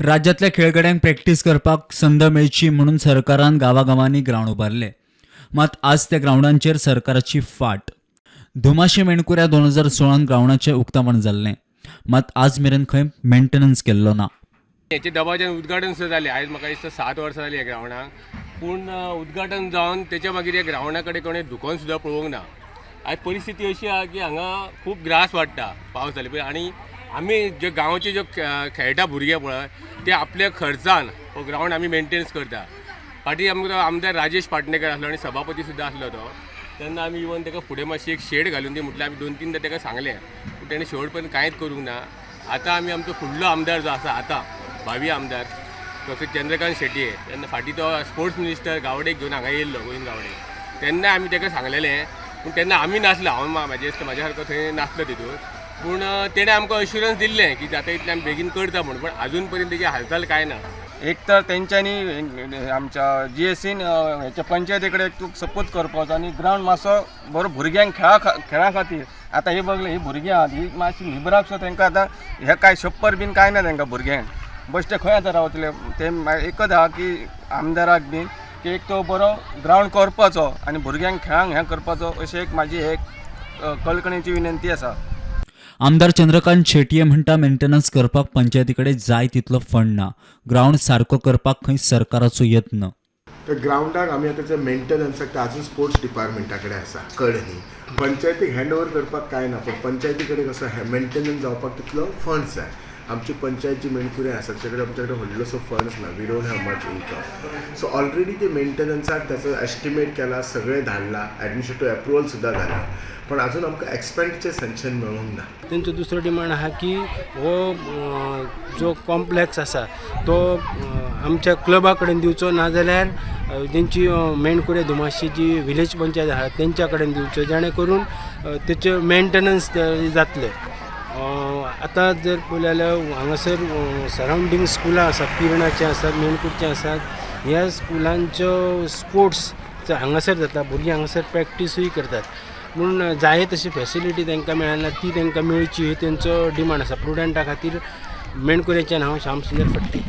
राज्यातल्या खेळगड्यांक प्रॅक्टीस करपाक संद मेळची म्हणून सरकारान गावागावांनी ग्राउंड उबारले. मात आज त्या ग्राउंडांचेर सरकाराची फाट. धुमाशी मेणकुऱ्या 2016 ग्राउंडाचें उक्तावण जाल्लें, मात आज मेरेन खंय मेंटेनन्स केल्लो ना. याचे दबावच्यान उद्घाटन सुद्दां जालें. आयज म्हाका दिसता 7 वर्सां जालीं ह्या ग्राउंडाक, पूण उद्घाटन जावन तेच्या मागीर ह्या ग्राउंडा कडेन कोणें दुखोवन सुद्दां पळोवंक ना. आयज परिस्थिती अशी आहा की हांगा खूब ग्रास वाडटा पावस जाले पळय, आनी आमी जे गांवचे जे खेळटा भुरगे पळय ते आपल्या खर्चान हो ग्राउंड आमी मेंटेनन्स करता. फाटीं आमकां आमदार राजेश पाटणेकर आसलो आनी सभापती सुद्दां आसलो तो. तेन्ना आमी इवन ताका फुडें मातशी एक शेड घालून दी म्हटल्यार आमी 2-3दां ताका सांगलें, पूण ताणें शेवट पर्यंत कांयच करूंक ना. आतां आमी आमचो फुडलो आमदार जो आसा आतां भावी आमदार डॉ चंद्रकांत शेट्ये, तेन्ना फाटीं तो स्पोर्ट्स मिनिस्टर गावडेक घेवन हांगा येयल्लो, गोविंद गावडे. तेन्ना आमी ताका सांगलेलें, पूण तेन्ना आमी नासलो, हांव म्हाजे सारको थंय नासलो तितून. पूण तेणें आमकां अश्युरन्स दिल्लें की जाता तितलें आमी बेगीन करता म्हणून, पण अजून पर्यंत तेजी हालचाल कांय ना. एक तर तेंच्यांनी आमच्या GSCन हेच्या पंचायतीकडे एक सपोर्ट करपाचो आनी ग्राउंड मातसो बरो भुरग्यांक खेळा खातीर. आतां हे बघले ही भुरगीं आहात, ही मातशी निबराक सो तांकां आतां हे काय छप्पर बीन कांय ना तांकां भुरग्यांक. बेश्टे खंय आतां रावतले ते एकच आहा की आमदाराक बीन की एक तो बरो ग्राउंड करपाचो आनी भुरग्यांक खेळांक हें करपाचो, अशी एक म्हाजी एक कळकणेची विनंती आसा. आमदार चंद्रकांत शेटये म्हणटा मेंटेनन्स करपाक पंचायती कडेन जाय तितलो फंड ना. ग्राउंड सारको करपाक खंय सरकाराचो यत्न. तर ग्राउंडाक आमी आतां मेंटेनन्साक आजून स्पोर्ट्स डिपार्टमेंटा कडेन आसा कळ न्ही. पंचायतीक हँड ओवर करपाक कांय ना, पण पंचायती कडेन कसो मेंटेनन्स जावपाक तितलो फंड्स जाय. आमची पंचायत जी मेणकुऱ्या आसा ताचे कडेन आमचे कडेन व्हडलोसो फंड्स ना. We don't have much income. So already ते मेंटेनन्साक त्याचो एस्टिमेट केला, सगळें धाडला, एडमिनिस्ट्रेटिव्ह अप्रुवल सुद्दां जाला, पण अजून आमकां एक्सपेंडिचर सँक्शन मेळूंक ना. तेंचो दुसरो डिमांड आहा की हो जो कॉम्प्लेक्स आसा तो आमच्या क्लबा कडेन दिवचो, नाजाल्यार तेंची मेणकुऱ्या धुमाशी जी विलेज पंचायत आहा तेंच्या कडेन दिवचो, जेणे करून तेचे मेंटेनन्स जातले. आतां जर पळयलें जाल्यार हांगासर सरावंडींग स्कुलां आसात, पिरणाचे आसात, मेणकुरचे आसात. ह्या स्कुलांच्यो स्पोर्ट्स हांगासर जाता, भुरगीं हांगासर प्रॅक्टीसूय करतात, पूण जाय तशी फॅसिलिटी तांकां मेळना. ती तांकां मेळची ही तेंचो डिमांड आसा. प्रुडंटा खातीर मेणकुऱ्याचें नांव श्याम सुंदर फडते.